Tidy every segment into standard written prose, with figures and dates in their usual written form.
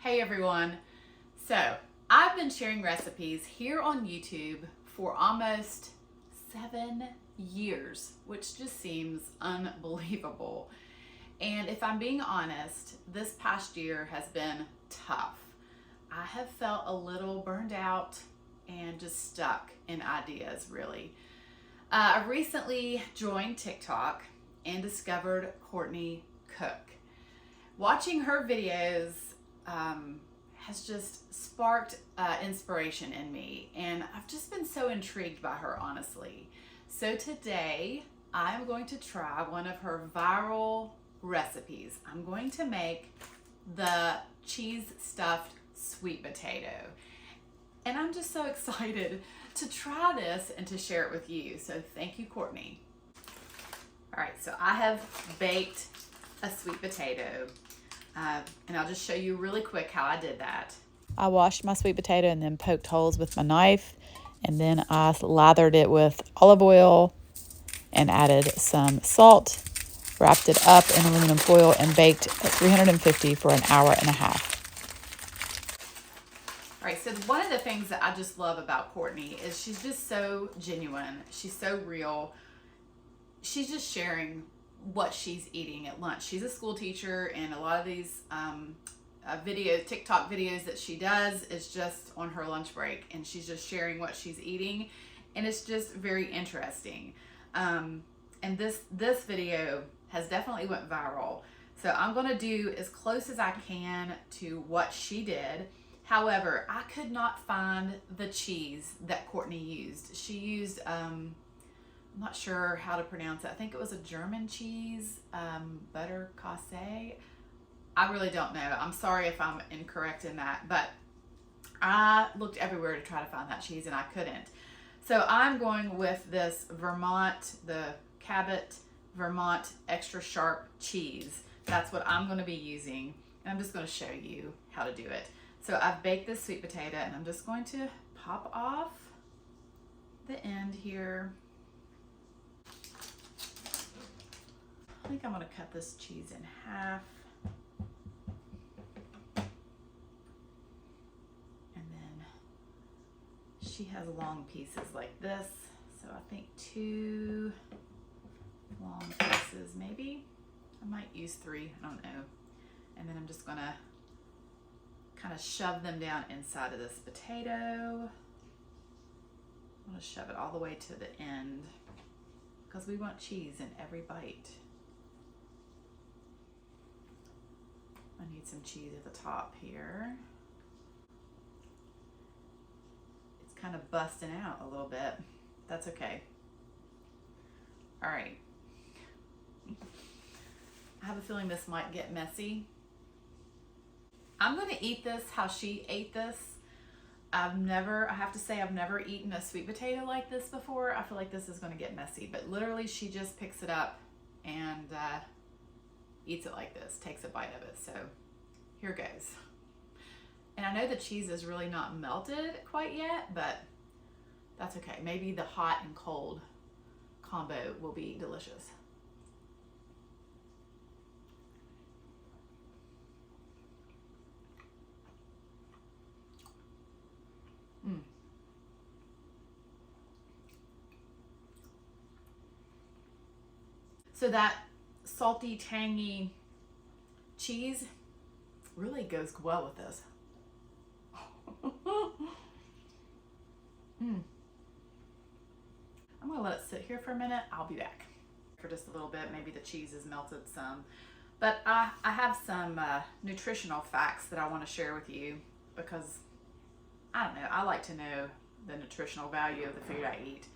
Hey everyone. So I've been sharing recipes here on YouTube for almost 7 years, which just seems unbelievable. And if I'm being honest, this past year has been tough. I have felt a little burned out and just stuck in ideas, really. I recently joined TikTok and discovered Courtney Cook. Watching her videos has just sparked inspiration in me, and I've just been so intrigued by her, honestly. So today I'm going to try one of her viral recipes. I'm going to make the cheese stuffed sweet potato, and I'm just so excited to try this and to share it with you. So thank you, Courtney. All right, so I have baked a sweet potato. And I'll just show you really quick how I did that. I washed my sweet potato and then poked holes with my knife, and then I lathered it with olive oil and added some salt, wrapped it up in aluminum foil, and baked at 350 for an hour and a half. All right, so one of the things that I just love about Courtney is she's just so genuine. She's so real. She's just sharing what she's eating at lunch. She's a school teacher, and a lot of these TikTok videos that she does is just on her lunch break, and she's just sharing what she's eating, and it's just very interesting. And this video has definitely went viral. So I'm gonna do as close as I can to what she did. However, I could not find the cheese that Courtney used. She used I'm not sure how to pronounce it. I think it was a German cheese, butter cassé. I really don't know. I'm sorry if I'm incorrect in that, but I looked everywhere to try to find that cheese and I couldn't. So I'm going with this Vermont, the Cabot Vermont extra sharp cheese. That's what I'm going to be using, and I'm just going to show you how to do it. So I've baked this sweet potato, and I'm just going to pop off the end here. I think I'm going to cut this cheese in half. And then she has long pieces like this. So I think 2 long pieces maybe. I might use 3, I don't know. And then I'm just going to kind of shove them down inside of this potato. I'm going to shove it all the way to the end because we want cheese in every bite. I need some cheese at the top here. It's kind of busting out a little bit. That's okay. All right. I have a feeling this might get messy. I'm going to eat this how she ate this. I have to say, I've never eaten a sweet potato like this before. I feel like this is going to get messy, but literally she just picks it up and eats it like this, takes a bite of it. So here goes. And I know the cheese is really not melted quite yet, but that's okay. Maybe the hot and cold combo will be delicious. So that salty, tangy cheese really goes well with this. I'm gonna let it sit here for a minute. I'll be back for just a little bit. Maybe the cheese has melted some. But I have some nutritional facts that I want to share with you because, I don't know, I like to know the nutritional value of the food I eat.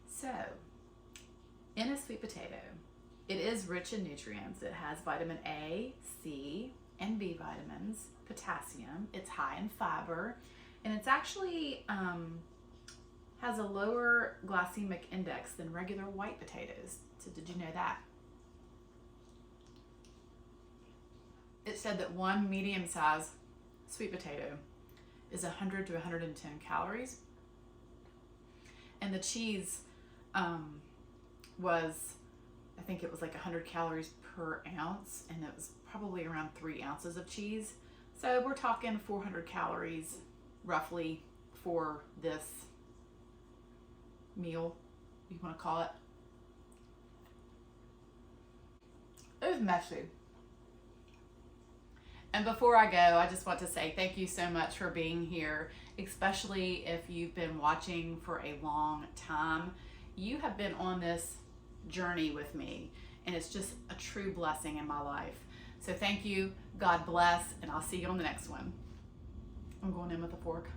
So, in a sweet potato, it is rich in nutrients. It has vitamin A, C, and B vitamins, potassium. It's high in fiber, and it's actually has a lower glycemic index than regular white potatoes. So did you know that? It said that one medium-sized sweet potato is 100 to 110 calories, and the cheese was, I think it was like 100 calories per ounce, and it was probably around 3 ounces of cheese. So we're talking 400 calories roughly for this meal, you want to call it. It was messy. And before I go, I just want to say thank you so much for being here, especially if you've been watching for a long time. You have been on this journey with me, and it's just a true blessing in my life. So thank you, God bless, and I'll see you on the next one. I'm going in with a fork.